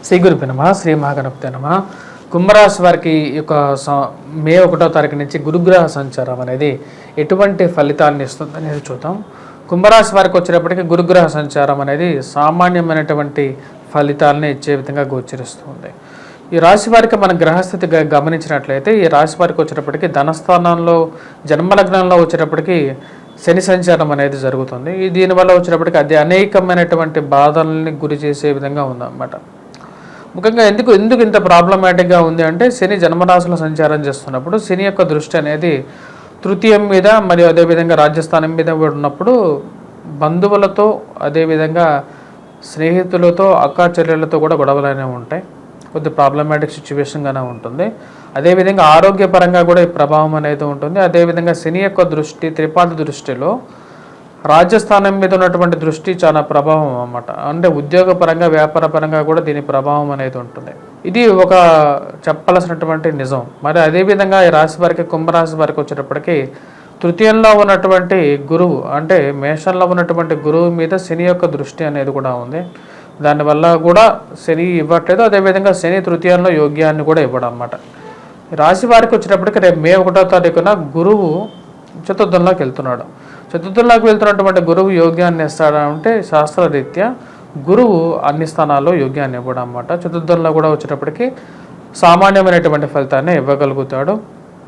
శ్రీ గురుభ్యో నమః. శ్రీ మహాగణపతే నమః. కుంభరాశి వారికి మే 1వ తారీఖు నుంచి గురుగ్రహ సంచారం అనేది ఎటువంటి ఫలితాలను ఇస్తుంది అనేది చూద్దాం. కుంభరాశి వారికి వచ్చేటప్పటికి గురుగ్రహ సంచారం అనేది సామాన్యమైనటువంటి ఫలితాలను ఇచ్చే విధంగా గోచరిస్తుంది. ఈ రాశి వారికి మన గ్రహస్థితి గమనించినట్లయితే ఈ రాశి వారికి వచ్చేటప్పటికి ధనస్థానంలో జన్మలగ్నంలో వచ్చేటప్పటికి శని సంచారం అనేది జరుగుతుంది. దీనివల్ల వచ్చేటప్పటికి అది అనేకమైనటువంటి బాధల్ని గురి చేసే విధంగా ఉందన్నమాట. ముఖ్యంగా ఎందుకు ఇంత ప్రాబ్లమాటిక్గా ఉంది అంటే శని జన్మరాశిలో సంచారం చేస్తున్నప్పుడు శని యొక్క దృష్టి అనేది తృతీయం మీద మరియు అదేవిధంగా రాజ్యస్థానం మీద ఉన్నప్పుడు బంధువులతో అదేవిధంగా స్నేహితులతో అక్కా చెల్లెళ్ళతో కూడా గొడవలనే ఉంటాయి. కొద్ది ప్రాబ్లమాటిక్ సిచ్యువేషన్గానే ఉంటుంది. అదేవిధంగా ఆరోగ్యపరంగా కూడా ఈ ప్రభావం అనేది ఉంటుంది. అదేవిధంగా శని యొక్క దృష్టి త్రిపాద దృష్టిలో రాజ్యస్థానం మీద ఉన్నటువంటి దృష్టి చాలా ప్రభావం అన్నమాట. అంటే ఉద్యోగపరంగా వ్యాపారపరంగా కూడా దీని ప్రభావం అనేది ఉంటుంది. ఇది ఒక చెప్పాల్సినటువంటి నిజం. మరి అదేవిధంగా ఈ రాశి వారికి కుంభరాశి వారికి వచ్చేటప్పటికి తృతీయంలో ఉన్నటువంటి గురువు అంటే మేషంలో ఉన్నటువంటి గురువు మీద శని యొక్క దృష్టి అనేది కూడా ఉంది. దానివల్ల కూడా శని ఇవ్వట్లేదు. అదేవిధంగా శని తృతీయంలో యోగ్యాన్ని కూడా ఇవ్వడం అన్నమాట. రాశి వారికి వచ్చేటప్పటికి రేపు మే 1వ తారీఖున గురువు చతుర్థంలోకి వెళ్తున్నాడు. చతుర్థంలోకి వెళ్తున్నటువంటి గురువు యోగ్యాన్ని ఇస్తాడా అంటే శాస్త్రరీత్యా గురువు అన్ని స్థానాల్లో యోగ్యాన్ని ఇవ్వడం అన్నమాట. చతుర్థంలో కూడా వచ్చేటప్పటికి సామాన్యమైనటువంటి ఫలితాన్ని ఇవ్వగలుగుతాడు.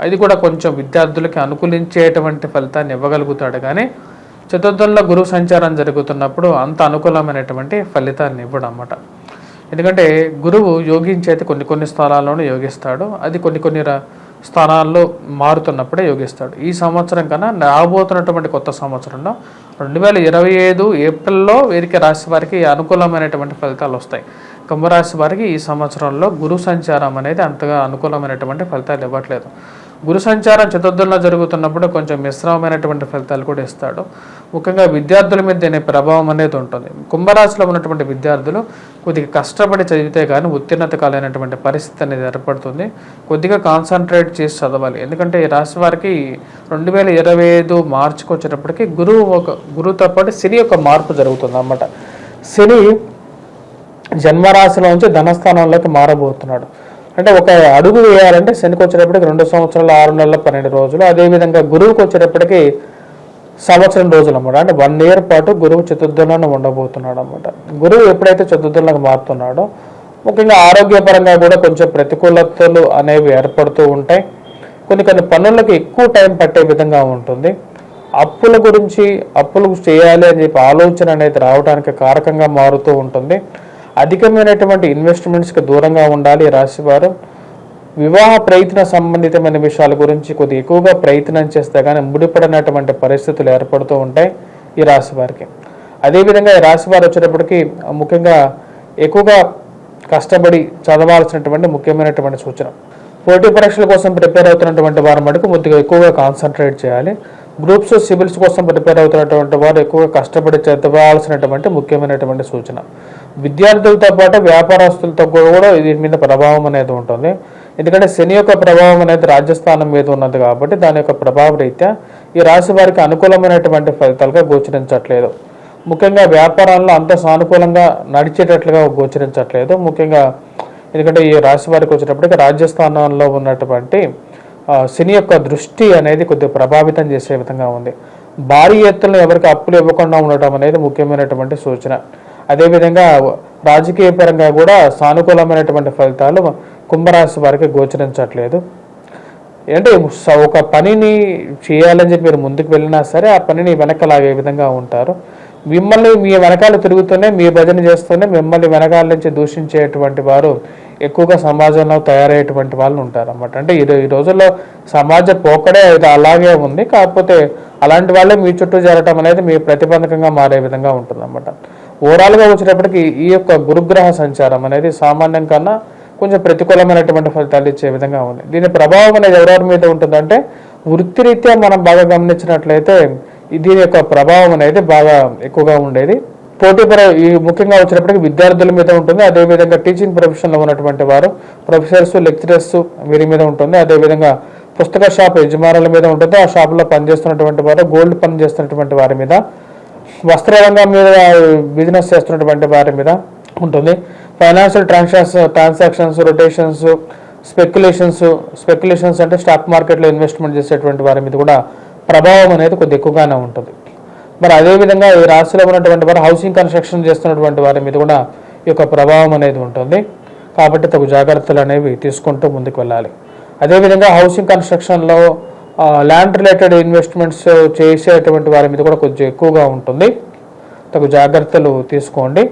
అది కూడా కొంచెం విద్యార్థులకి అనుకూలించేటువంటి ఫలితాన్ని ఇవ్వగలుగుతాడు. కానీ చతుర్థంలో గురువు సంచారం జరుగుతున్నప్పుడు అంత అనుకూలమైనటువంటి ఫలితాన్ని ఇవ్వడం అన్నమాట. ఎందుకంటే గురువు యోగించేది కొన్ని స్థానాల్లోనూ యోగిస్తాడు. అది కొన్ని స్థానాల్లో మారుతున్నప్పుడే యోగిస్తాడు. ఈ సంవత్సరం కన్నా రాబోతున్నటువంటి కొత్త సంవత్సరంలో 2025 ఏప్రిల్లో వీరికి రాశి వారికి అనుకూలమైనటువంటి ఫలితాలు వస్తాయి. కుంభరాశి వారికి ఈ సంవత్సరంలో గురు సంచారం అనేది అంతగా అనుకూలమైనటువంటి ఫలితాలు ఇవ్వట్లేదు. గురు సంచారం చతుర్థంలో జరుగుతున్నప్పుడు కొంచెం మిశ్రమమైనటువంటి ఫలితాలు కూడా ఇస్తాడు. ముఖ్యంగా విద్యార్థుల మీద దీని ప్రభావం అనేది ఉంటుంది. కుంభరాశిలో ఉన్నటువంటి విద్యార్థులు కొద్దిగా కష్టపడి చదివితే కానీ ఉత్తీర్ణత కాలేనటువంటి పరిస్థితి అనేది ఏర్పడుతుంది. కొద్దిగా కాన్సన్ట్రేట్ చేసి చదవాలి. ఎందుకంటే ఈ రాశి వారికి 2025 మార్చికి వచ్చేటప్పటికి గురువుతో పాటు శని యొక్క మార్పు జరుగుతుంది అన్నమాట. శని జన్మరాశిలో నుంచి ధనస్థానంలోకి మారబోతున్నాడు. అంటే ఒక అడుగు వేయాలంటే శనికి వచ్చేటప్పటికి 2 సంవత్సరాలు 6 నెలల 12 రోజులు. అదేవిధంగా గురువుకి వచ్చేటప్పటికి సంవత్సరం రోజులు అన్నమాట. అంటే 1 ఇయర్ పాటు గురువు చతుర్థంలోనే ఉండబోతున్నాడు అన్నమాట. గురువు ఎప్పుడైతే చతుర్థంలోకి మారుతున్నాడో ముఖ్యంగా ఆరోగ్యపరంగా కూడా కొంచెం ప్రతికూలతలు అనేవి ఏర్పడుతూ ఉంటాయి. కొన్ని పనులకు ఎక్కువ టైం పట్టే విధంగా ఉంటుంది. అప్పులు చేయాలి అని చెప్పి ఆలోచన అనేది రావడానికి కారకంగా మారుతూ ఉంటుంది. అధికమైనటువంటి ఇన్వెస్ట్మెంట్స్కి దూరంగా ఉండాలి ఈ రాశివారు. వివాహ ప్రయత్న సంబంధితమైన విషయాల గురించి కొద్దిగా ఎక్కువగా ప్రయత్నం చేస్తే కానీ ముడిపడినటువంటి పరిస్థితులు ఏర్పడుతూ ఉంటాయి ఈ రాశి వారికి. అదేవిధంగా ఈ రాశి వారు వచ్చేటప్పటికి ముఖ్యంగా ఎక్కువగా కష్టపడి చదవాల్సినటువంటి ముఖ్యమైనటువంటి సూచన. పోటీ పరీక్షల కోసం ప్రిపేర్ అవుతున్నటువంటి వారు మటుకు కొద్దిగా ఎక్కువగా కాన్సన్ట్రేట్ చేయాలి. గ్రూప్స్ సివిల్స్ కోసం ప్రిపేర్ అవుతున్నటువంటి వారు ఎక్కువగా కష్టపడి చదవాల్సినటువంటి ముఖ్యమైనటువంటి సూచన. విద్యార్థులతో పాటు వ్యాపారస్తులతో కూడా దీని మీద ప్రభావం అనేది ఉంటుంది. ఎందుకంటే శని యొక్క ప్రభావం అనేది రాజ్యస్థానం మీద ఉన్నది కాబట్టి దాని యొక్క ప్రభావ రీత్యా ఈ రాశి వారికి అనుకూలమైనటువంటి ఫలితాలుగా గోచరించట్లేదు. ముఖ్యంగా వ్యాపారాల్లో అంత సానుకూలంగా నడిచేటట్లుగా గోచరించట్లేదు. ముఖ్యంగా ఎందుకంటే ఈ రాశి వారికి వచ్చేటప్పటికి రాజ్యస్థానంలో ఉన్నటువంటి శని యొక్క దృష్టి అనేది కొద్దిగా ప్రభావితం చేసే విధంగా ఉంది. భారీ ఎత్తున ఎవరికి అప్పులు ఇవ్వకుండా ఉండటం అనేది ముఖ్యమైనటువంటి సూచన. అదేవిధంగా రాజకీయ పరంగా కూడా సానుకూలమైనటువంటి ఫలితాలు కుంభరాశి వారికి గోచరించట్లేదు. అంటే ఒక పనిని చేయాలని చెప్పి మీరు ముందుకు వెళ్ళినా సరే ఆ పనిని వెనకలాగే విధంగా ఉంటారు. మిమ్మల్ని మీ వెనకాల తిరుగుతూనే మీ భజన చేస్తూనే మిమ్మల్ని వెనకాల నుంచి దూషించేటువంటి వారు ఎక్కువగా సమాజంలో తయారయ్యేటువంటి వాళ్ళు ఉంటారు అన్నమాట. అంటే ఈ రోజుల్లో సమాజ పోకడే అలాగే ఉంది. కాకపోతే అలాంటి వాళ్ళే మీ చుట్టూ చేరటం అనేది మీ ప్రతిబంధకంగా మారే విధంగా ఉంటుంది అన్నమాట. ఓవరాల్గా వచ్చేటప్పటికి ఈ యొక్క గురుగ్రహ సంచారం అనేది సామాన్యం కన్నా కొంచెం ప్రతికూలమైనటువంటి ఫలితాలు ఇచ్చే విధంగా ఉంది. దీని ప్రభావం అనేది ఎవరెవరి మీద ఉంటుందంటే వృత్తిరీత్యా మనం బాగా గమనించినట్లయితే దీని యొక్క ప్రభావం అనేది బాగా ఎక్కువగా ఉండేది. ఈ ముఖ్యంగా వచ్చినప్పటికీ విద్యార్థుల మీద ఉంటుంది. అదేవిధంగా టీచింగ్ ప్రొఫెషన్లో ఉన్నటువంటి వారు ప్రొఫెసర్స్ లెక్చరర్స్ వీరి మీద ఉంటుంది. అదేవిధంగా పుస్తక షాప్ యజమానుల మీద ఉంటుంది. ఆ షాపులో పనిచేస్తున్నటువంటి వారు, గోల్డ్ పని చేస్తున్నటువంటి వారి మీద, వస్త్ర రంగం మీద బిజినెస్ చేస్తున్నటువంటి వారి మీద, ఉంటుంది. ఫైనాన్షియల్ ట్రాన్సాక్షన్స్, రొటేషన్స్, స్పెక్యులేషన్స్ అంటే స్టాక్ మార్కెట్లో ఇన్వెస్ట్మెంట్ చేసేటువంటి వారి మీద కూడా ప్రభావం అనేది కొద్దిగా ఎక్కువగానే ఉంటుంది. మరి అదేవిధంగా ఈ రాశిలో ఉన్నటువంటి వారు హౌసింగ్ కన్స్ట్రక్షన్ చేస్తున్నటువంటి వారి మీద కూడా ఈ యొక్క ప్రభావం అనేది ఉంటుంది. కాబట్టి తగు జాగ్రత్తలు అనేవి తీసుకుంటూ ముందుకు వెళ్ళాలి. అదేవిధంగా హౌసింగ్ కన్స్ట్రక్షన్లో ల్యాండ్ రిలేటెడ్ ఇన్వెస్ట్మెంట్స్ చేసేటువంటి వారి మీద కూడా కొంచెం ఎక్కువగా ఉంటుంది. తగు జాగ్రత్తలు తీసుకోండి.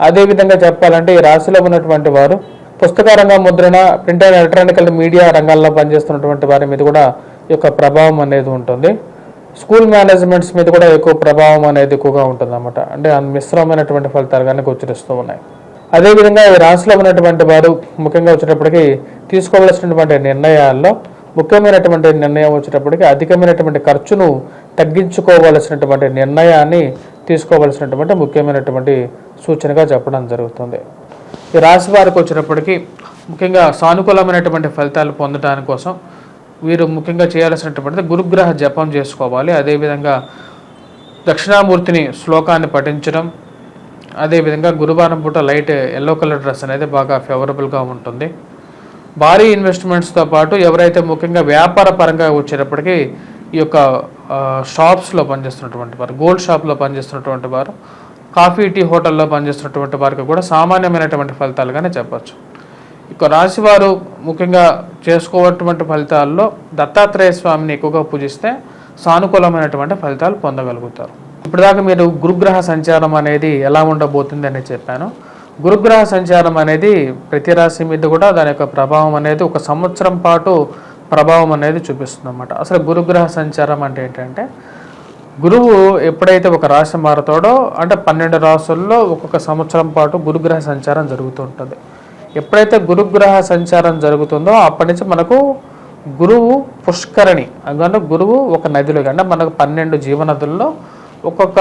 అదేవిధంగా చెప్పాలంటే ఈ రాశిలో ఉన్నటువంటి వారు పుస్తక రంగ, ముద్రణ, ప్రింట్ అండ్ ఎలక్ట్రానికల్ మీడియా రంగాల్లో పనిచేస్తున్నటువంటి వారి మీద కూడా ఈ యొక్క ప్రభావం అనేది ఉంటుంది. స్కూల్ మేనేజ్మెంట్స్ మీద కూడా ఎక్కువ ప్రభావం అనేది ఎక్కువగా ఉంటుంది అన్నమాట. అంటే మిశ్రమమైనటువంటి ఫలితాలు కానీ గోచరిస్తూ ఉన్నాయి. అదేవిధంగా ఈ రాశిలో ఉన్నటువంటి వారు ముఖ్యంగా వచ్చేటప్పటికి తీసుకోవలసినటువంటి నిర్ణయాల్లో ముఖ్యమైనటువంటి నిర్ణయం వచ్చేటప్పటికి అధికమైనటువంటి ఖర్చును తగ్గించుకోవలసినటువంటి నిర్ణయాన్ని తీసుకోవలసినటువంటి ముఖ్యమైనటువంటి సూచనగా చెప్పడం జరుగుతుంది. ఈ రాశి వారికి వచ్చేటప్పటికి ముఖ్యంగా సానుకూలమైనటువంటి ఫలితాలు పొందడానికి కోసం వీరు ముఖ్యంగా చేయాల్సినటువంటి గురుగ్రహ జపం చేసుకోవాలి. అదేవిధంగా దక్షిణామూర్తిని శ్లోకాన్ని పఠించడం, అదేవిధంగా గురువారం పూట లైట్ ఎల్లో కలర్ డ్రెస్ అనేది బాగా ఫేవరబుల్గా ఉంటుంది. భారీ ఇన్వెస్ట్మెంట్స్తో పాటు ఎవరైతే ముఖ్యంగా వ్యాపార పరంగా వచ్చేటప్పటికి ఈ యొక్క షాప్స్లో పనిచేస్తున్నటువంటి వారు, గోల్డ్ షాప్లో పనిచేస్తున్నటువంటి వారు, కాఫీ టీ హోటల్లో పనిచేస్తున్నటువంటి వారికి కూడా సామాన్యమైనటువంటి ఫలితాలుగానే చెప్పచ్చు. ఇక రాశివారు ముఖ్యంగా చేసుకోవటువంటి ఫలితాల్లో దత్తాత్రేయ స్వామిని ఎక్కువగా పూజిస్తే సానుకూలమైనటువంటి ఫలితాలు పొందగలుగుతారు. ఇప్పటిదాకా మీరు గురుగ్రహ సంచారం అనేది ఎలా ఉండబోతుంది అని చెప్పాను. గురుగ్రహ సంచారం అనేది ప్రతి రాశి మీద కూడా దాని యొక్క ప్రభావం అనేది ఒక సంవత్సరం పాటు ప్రభావం అనేది చూపిస్తుంది అన్నమాట. అసలు గురుగ్రహ సంచారం అంటే ఏంటంటే, గురువు ఎప్పుడైతే ఒక రాశి మారుతాడో అంటే 12 రాశుల్లో ఒక్కొక్క సంవత్సరం పాటు గురుగ్రహ సంచారం జరుగుతూ ఉంటుంది. ఎప్పుడైతే గురుగ్రహ సంచారం జరుగుతుందో అప్పటి నుంచి మనకు గురువు పుష్కరణి, అందుకంటే గురువు ఒక నదిలోకి, అంటే మనకు 12 జీవనదుల్లో ఒక్కొక్క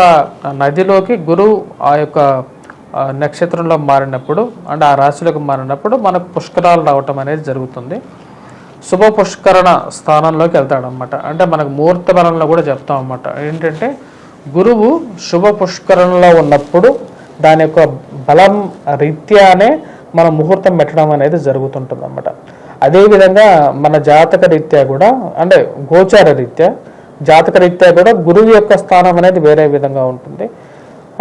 నదిలోకి గురువు ఆ యొక్క నక్షత్రంలో మారినప్పుడు, అంటే ఆ రాశిలోకి మారినప్పుడు మనకు పుష్కరాలు రావటం అనేది జరుగుతుంది. శుభ పుష్కరణ స్థానంలోకి వెళ్తాడనమాట. అంటే మనకు ముహూర్త బలంలో కూడా చెప్తాం అన్నమాట. ఏంటంటే గురువు శుభ పుష్కరణలో ఉన్నప్పుడు దాని యొక్క బలం రీత్యానే మన ముహూర్తం పెట్టడం అనేది జరుగుతుంటుంది అన్నమాట. అదేవిధంగా మన జాతక రీత్యా కూడా, అంటే గోచార రీత్యా, జాతక రీత్యా కూడా గురువు యొక్క స్థానం అనేది వేరే విధంగా ఉంటుంది.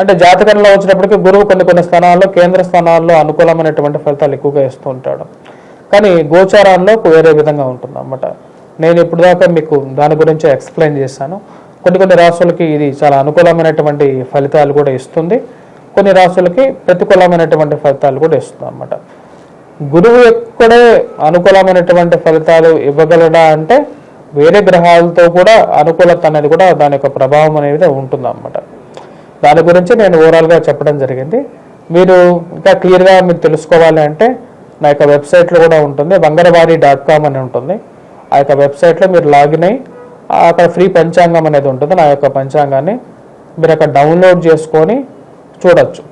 అంటే జాతకంలో వచ్చినప్పటికీ గురువు కొన్ని స్థానాల్లో, కేంద్ర స్థానాల్లో అనుకూలమైనటువంటి ఫలితాలు ఎక్కువగా ఇస్తూ ఉంటాడు. కానీ గోచారాల్లో వేరే విధంగా ఉంటుంది అన్నమాట. నేను ఇప్పుడు దాకా మీకు దాని గురించి ఎక్స్ప్లెయిన్ చేశాను. కొన్ని రాశులకి ఇది చాలా అనుకూలమైనటువంటి ఫలితాలు కూడా ఇస్తుంది, కొన్ని రాశులకి ప్రతికూలమైనటువంటి ఫలితాలు కూడా ఇస్తుంది అన్నమాట. గురువు ఎక్కడే అనుకూలమైనటువంటి ఫలితాలు ఇవ్వగలడా అంటే వేరే గ్రహాలతో కూడా అనుకూలత అనేది కూడా దాని యొక్క ప్రభావం అనేది ఉంటుంది అన్నమాట. దాని గురించి నేను ఓవరాల్గా చెప్పడం జరిగింది. మీరు ఇంకా క్లియర్గా మీరు తెలుసుకోవాలి అంటే నా యొక్క వెబ్సైట్లో కూడా ఉంటుంది, vangarvari.com అని ఉంటుంది. ఆ యొక్క వెబ్సైట్లో మీరు లాగిన్ అయ్యి అక్కడ ఫ్రీ పంచాంగం అనేది ఉంటుంది. నా యొక్క పంచాంగాన్ని మీరు అక్కడ డౌన్లోడ్ చేసుకొని చూడొచ్చు,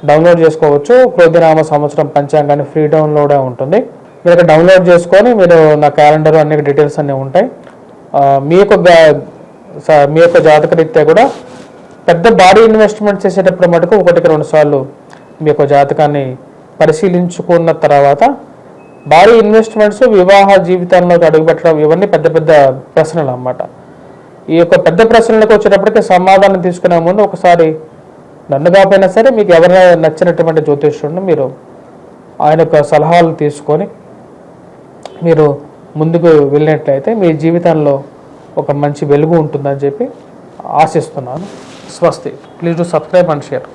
డౌన్లోడ్ చేసుకోవచ్చు. క్రోధినామ సంవత్సరం పంచాంగాన్ని ఫ్రీ డౌన్లోడే ఉంటుంది. మీరు అక్కడ డౌన్లోడ్ చేసుకొని మీరు నా క్యాలెండర్ అన్ని డీటెయిల్స్ అన్నీ ఉంటాయి. మీ యొక్క జాతక రీత్యా కూడా పెద్ద భారీ ఇన్వెస్ట్మెంట్ చేసేటప్పుడు మటుకు 1-2 సార్లు మీ యొక్క జాతకాన్ని పరిశీలించుకున్న తర్వాత భారీ ఇన్వెస్ట్మెంట్స్, వివాహ జీవితంలోకి అడుగుపెట్టడం, ఇవన్నీ పెద్ద ప్రశ్నలు అన్నమాట. ఈ యొక్క పెద్ద ప్రశ్నలకు వచ్చేటప్పటికి సమాధానం తీసుకునే ముందు ఒకసారి నన్ను కాకపోయినా సరే మీకు ఎవరైనా నచ్చినటువంటి జ్యోతిష్యుడిని మీరు ఆయన యొక్క సలహాలు తీసుకొని మీరు ముందుకు వెళ్ళినట్లయితే మీ జీవితంలో ఒక మంచి వెలుగు ఉంటుందని చెప్పి ఆశిస్తున్నాను. స్వస్తి. Please do subscribe and share.